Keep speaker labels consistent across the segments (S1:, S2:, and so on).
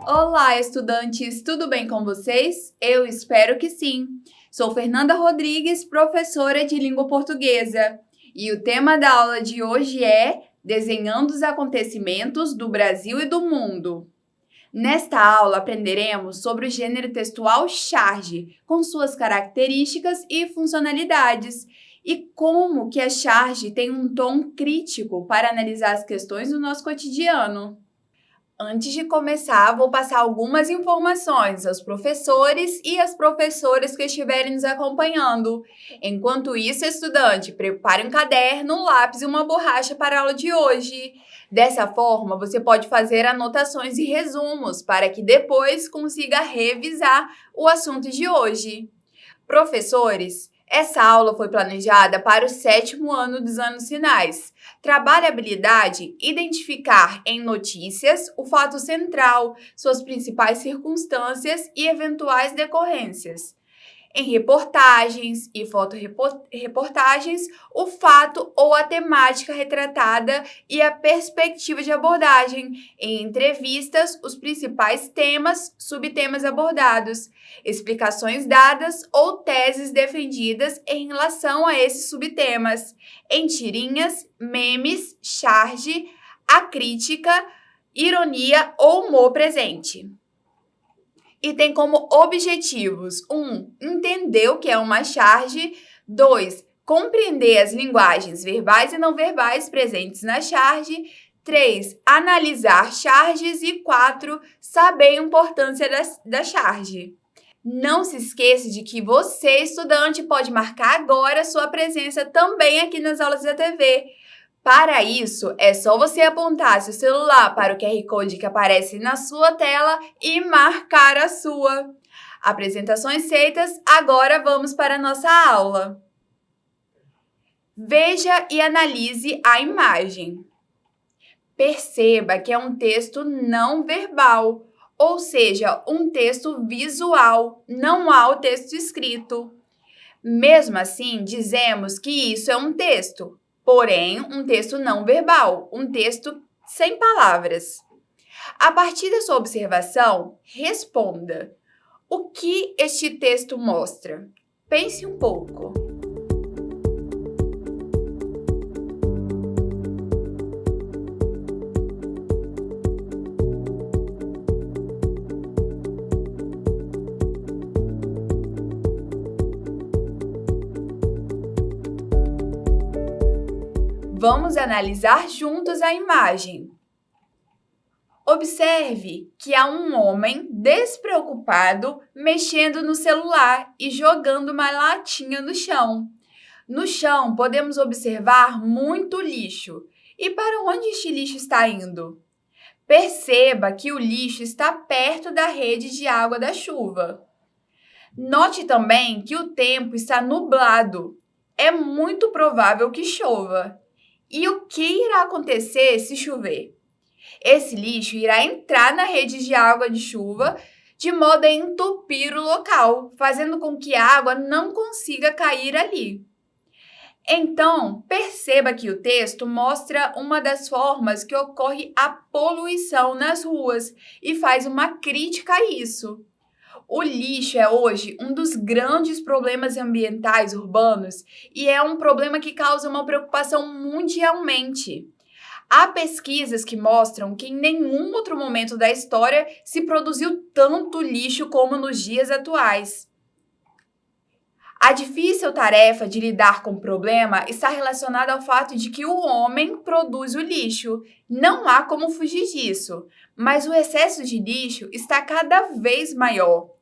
S1: Olá, estudantes! Tudo bem com vocês? Eu espero que sim! Sou Fernanda Rodrigues, professora de língua portuguesa, e o tema da aula de hoje é Desenhando os acontecimentos do Brasil e do mundo. Nesta aula, aprenderemos sobre o gênero textual charge, com suas características e funcionalidades, e como que a charge tem um tom crítico para analisar as questões do nosso cotidiano. Antes de começar, vou passar algumas informações aos professores e às professoras que estiverem nos acompanhando. Enquanto isso, estudante, prepare um caderno, um lápis e uma borracha para a aula de hoje. Dessa forma, você pode fazer anotações e resumos para que depois consiga revisar o assunto de hoje. Professores, essa aula foi planejada para o 7º ano dos anos finais. Trabalhe a habilidade identificar em notícias o fato central, suas principais circunstâncias e eventuais decorrências. Em reportagens e fotoreportagens, o fato ou a temática retratada e a perspectiva de abordagem. Em entrevistas, os principais temas, subtemas abordados, explicações dadas ou teses defendidas em relação a esses subtemas. Em tirinhas, memes, charge, a crítica, ironia ou humor presente. E tem como objetivos 1. Entender o que é uma charge. 2. Compreender as linguagens verbais e não verbais presentes na charge. 3. Analisar charges. E 4. Saber a importância da charge. Não se esqueça de que você, estudante, pode marcar agora sua presença também aqui nas aulas da TV. Para isso, é só você apontar seu celular para o QR Code que aparece na sua tela e marcar a sua. Apresentações feitas, agora vamos para a nossa aula. Veja e analise a imagem. Perceba que é um texto não verbal, ou seja, um texto visual, não há o texto escrito. Mesmo assim, dizemos que isso é um texto. Porém, um texto não verbal, um texto sem palavras. A partir da sua observação, responda. O que este texto mostra? Pense um pouco. Vamos analisar juntos a imagem. Observe que há um homem despreocupado mexendo no celular e jogando uma latinha no chão. No chão, podemos observar muito lixo. E para onde este lixo está indo? Perceba que o lixo está perto da rede de água da chuva. Note também que o tempo está nublado. É muito provável que chova. E o que irá acontecer se chover? Esse lixo irá entrar na rede de água de chuva de modo a entupir o local, fazendo com que a água não consiga cair ali. Então, perceba que o texto mostra uma das formas que ocorre a poluição nas ruas e faz uma crítica a isso. O lixo é hoje um dos grandes problemas ambientais urbanos e é um problema que causa uma preocupação mundialmente. Há pesquisas que mostram que em nenhum outro momento da história se produziu tanto lixo como nos dias atuais. A difícil tarefa de lidar com o problema está relacionada ao fato de que o homem produz o lixo. Não há como fugir disso, mas o excesso de lixo está cada vez maior.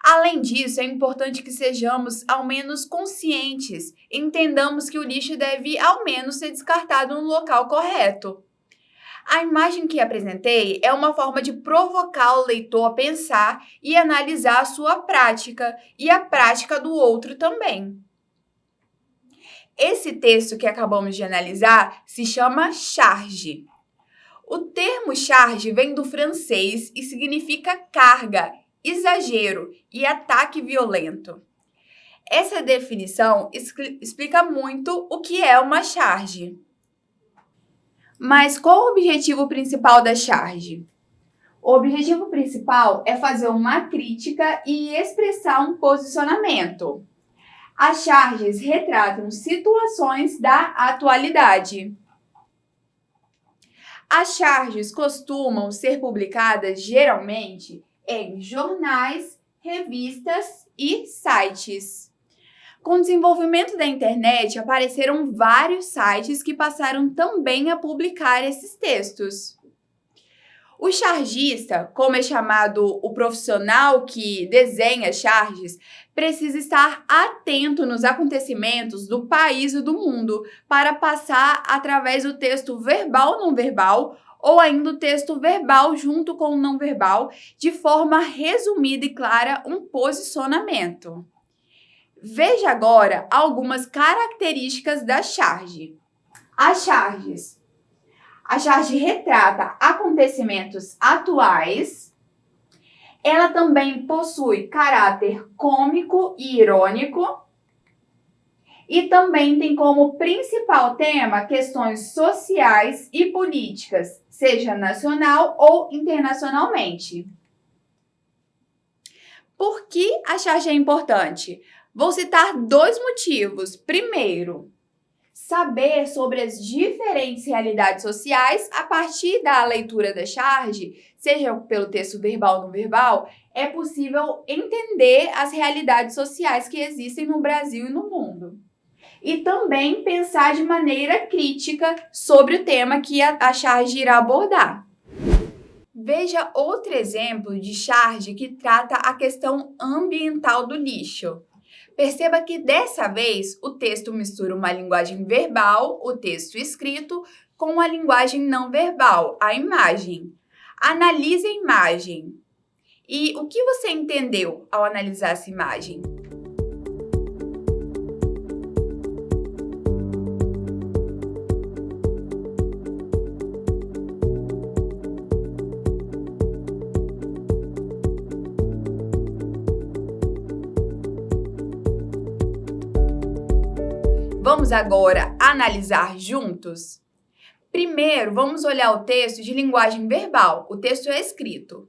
S1: Além disso, é importante que sejamos ao menos conscientes e entendamos que o lixo deve ao menos ser descartado no local correto. A imagem que apresentei é uma forma de provocar o leitor a pensar e analisar a sua prática e a prática do outro também. Esse texto que acabamos de analisar se chama charge. O termo charge vem do francês e significa carga, exagero e ataque violento. Essa definição explica muito o que é uma charge. Mas qual o objetivo principal da charge? O objetivo principal é fazer uma crítica e expressar um posicionamento. As charges retratam situações da atualidade. As charges costumam ser publicadas geralmente em jornais, revistas e sites. Com o desenvolvimento da internet, apareceram vários sites que passaram também a publicar esses textos. O chargista, como é chamado o profissional que desenha charges, precisa estar atento nos acontecimentos do país e do mundo para passar através do texto verbal ou não verbal ou ainda o texto verbal junto com o não verbal, de forma resumida e clara, um posicionamento. Veja agora algumas características da charge. As charges. A charge retrata acontecimentos atuais. Ela também possui caráter cômico e irônico. E também tem como principal tema questões sociais e políticas, seja nacional ou internacionalmente. Por que a charge é importante? Vou citar 2 motivos. Primeiro, saber sobre as diferentes realidades sociais a partir da leitura da charge, seja pelo texto verbal ou não verbal, é possível entender as realidades sociais que existem no Brasil e no mundo. E também pensar de maneira crítica sobre o tema que a charge irá abordar. Veja outro exemplo de charge que trata a questão ambiental do lixo. Perceba que dessa vez o texto mistura uma linguagem verbal, o texto escrito, com a linguagem não verbal, a imagem. Analise a imagem. E o que você entendeu ao analisar essa imagem? Vamos agora analisar juntos? Primeiro, vamos olhar o texto de linguagem verbal. O texto é escrito.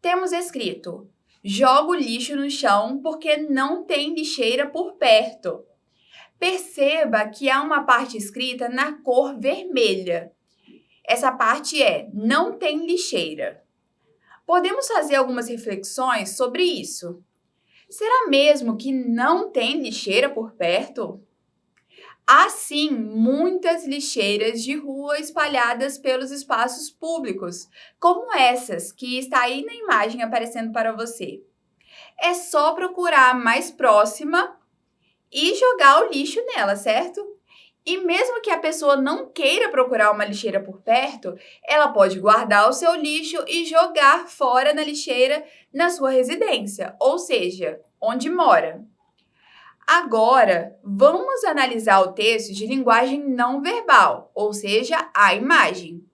S1: Temos escrito: jogo lixo no chão porque não tem lixeira por perto. Perceba que há uma parte escrita na cor vermelha. Essa parte é: não tem lixeira. Podemos fazer algumas reflexões sobre isso. Será mesmo que não tem lixeira por perto? Há sim muitas lixeiras de rua espalhadas pelos espaços públicos, como essas que está aí na imagem aparecendo para você. É só procurar a mais próxima e jogar o lixo nela, certo? E mesmo que a pessoa não queira procurar uma lixeira por perto, ela pode guardar o seu lixo e jogar fora na lixeira na sua residência, ou seja, onde mora. Agora, vamos analisar o texto de linguagem não verbal, ou seja, a imagem.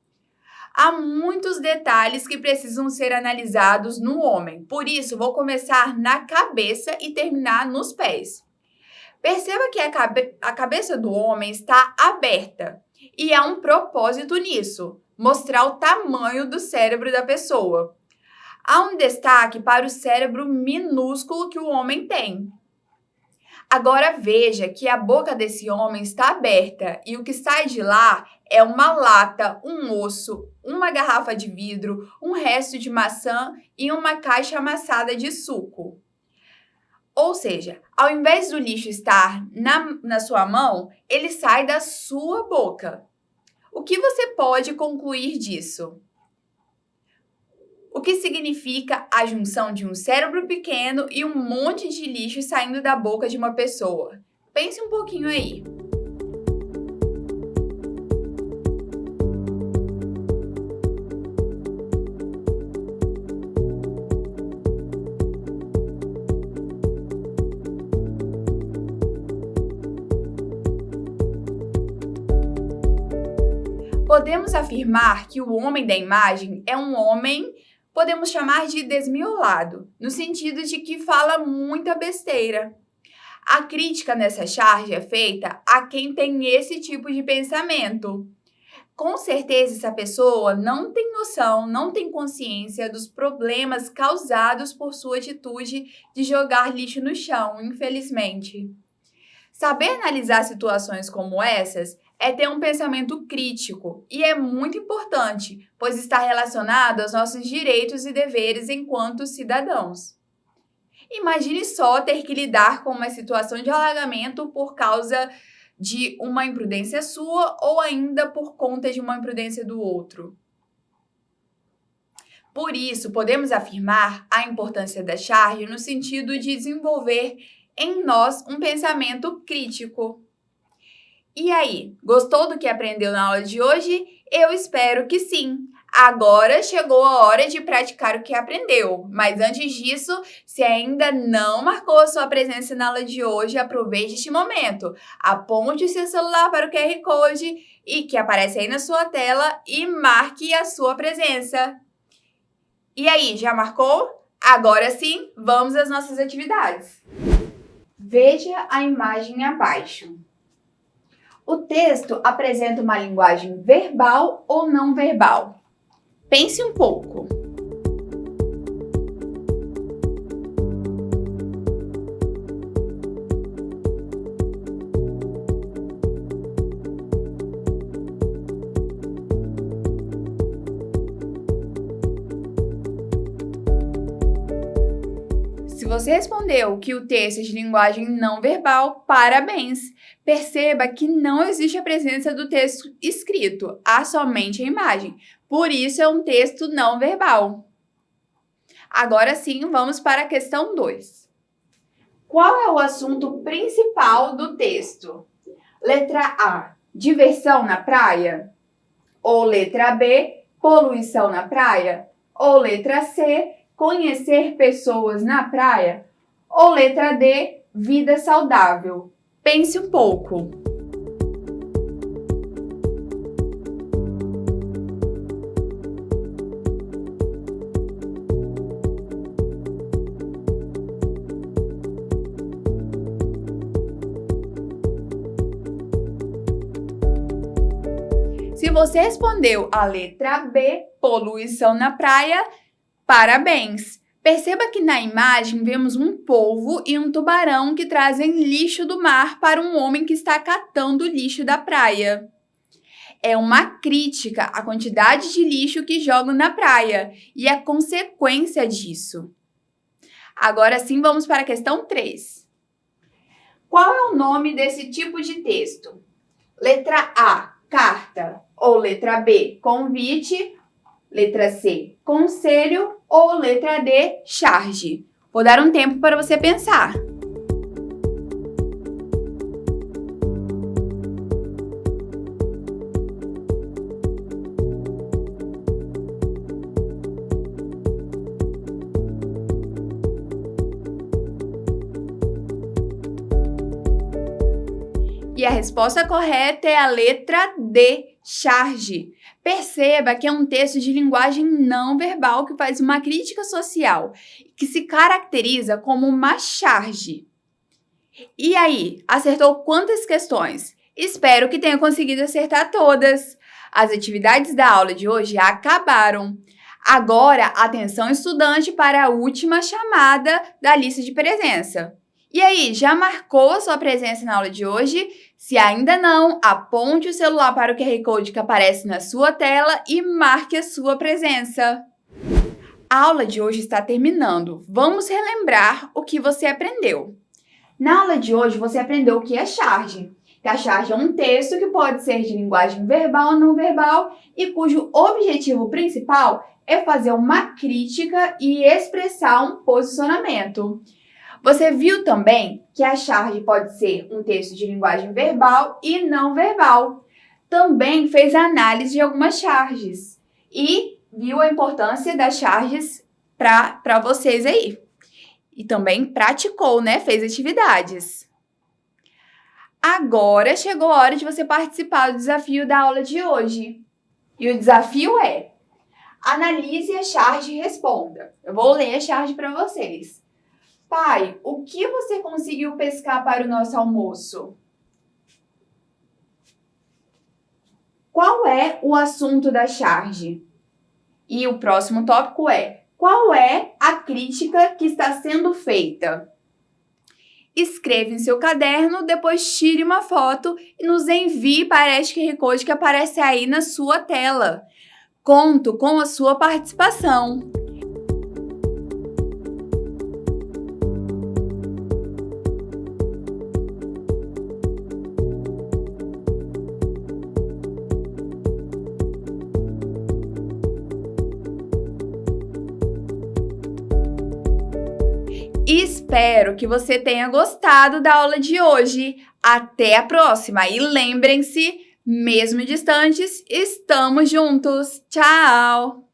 S1: Há muitos detalhes que precisam ser analisados no homem, por isso vou começar na cabeça e terminar nos pés. Perceba que a cabeça do homem está aberta e há um propósito nisso, mostrar o tamanho do cérebro da pessoa. Há um destaque para o cérebro minúsculo que o homem tem. Agora veja que a boca desse homem está aberta e o que sai de lá é uma lata, um osso, uma garrafa de vidro, um resto de maçã e uma caixa amassada de suco. Ou seja, ao invés do lixo estar na sua mão, ele sai da sua boca. O que você pode concluir disso? O que significa a junção de um cérebro pequeno e um monte de lixo saindo da boca de uma pessoa? Pense um pouquinho aí. podemos afirmar que o homem da imagem é um homem, podemos chamar de desmiolado, no sentido de que fala muita besteira. A crítica nessa charge é feita a quem tem esse tipo de pensamento. Com certeza, essa pessoa não tem noção, não tem consciência dos problemas causados por sua atitude de jogar lixo no chão, infelizmente. Saber analisar situações como essas é ter um pensamento crítico e é muito importante, pois está relacionado aos nossos direitos e deveres enquanto cidadãos. Imagine só ter que lidar com uma situação de alagamento por causa de uma imprudência sua ou ainda por conta de uma imprudência do outro. Por isso, podemos afirmar a importância da charge no sentido de desenvolver em nós um pensamento crítico. E aí, gostou do que aprendeu na aula de hoje? Eu espero que sim! Agora chegou a hora de praticar o que aprendeu. Mas antes disso, se ainda não marcou a sua presença na aula de hoje, aproveite este momento. Aponte o seu celular para o QR Code e que aparece aí na sua tela e marque a sua presença. E aí, já marcou? Agora sim, vamos às nossas atividades. Veja a imagem abaixo. O texto apresenta uma linguagem verbal ou não verbal? Pense um pouco. Se você respondeu que o texto é de linguagem não verbal, parabéns! Perceba que não existe a presença do texto escrito, há somente a imagem. Por isso é um texto não verbal. Agora sim, vamos para a questão 2. Qual é o assunto principal do texto? Letra A, diversão na praia? Ou letra B, poluição na praia? Ou letra C, conhecer pessoas na praia? Ou letra D, vida saudável? Pense um pouco. Se você respondeu a letra B, poluição na praia, parabéns! Perceba que na imagem vemos um polvo e um tubarão que trazem lixo do mar para um homem que está catando o lixo da praia. É uma crítica à quantidade de lixo que jogam na praia e a consequência disso. Agora sim, vamos para a questão 3. Qual é o nome desse tipo de texto? Letra A, carta. Ou letra B, convite. Letra C, conselho. Ou letra D, charge. Vou dar um tempo para você pensar. E a resposta correta é a letra D, charge. Perceba que é um texto de linguagem não verbal que faz uma crítica social, que se caracteriza como uma charge. E aí, acertou quantas questões? Espero que tenha conseguido acertar todas. As atividades da aula de hoje acabaram. Agora, atenção estudante para a última chamada da lista de presença. E aí, já marcou a sua presença na aula de hoje? Se ainda não, aponte o celular para o QR Code que aparece na sua tela e marque a sua presença. A aula de hoje está terminando. Vamos relembrar o que você aprendeu. Na aula de hoje, você aprendeu o que é charge. Que a charge é um texto que pode ser de linguagem verbal ou não verbal e cujo objetivo principal é fazer uma crítica e expressar um posicionamento. Você viu também que a charge pode ser um texto de linguagem verbal e não verbal. Também fez análise de algumas charges e viu a importância das charges para vocês aí. E também praticou, né? Fez atividades. Agora chegou a hora de você participar do desafio da aula de hoje. E o desafio é: analise a charge e responda. Eu vou ler a charge para vocês. Pai, o que você conseguiu pescar para o nosso almoço? Qual é o assunto da charge? E o próximo tópico é: qual é a crítica que está sendo feita? Escreva em seu caderno, depois tire uma foto e nos envie para este QR Code que aparece aí na sua tela. Conto com a sua participação. Espero que você tenha gostado da aula de hoje. Até a próxima! E lembrem-se, mesmo distantes, estamos juntos. Tchau!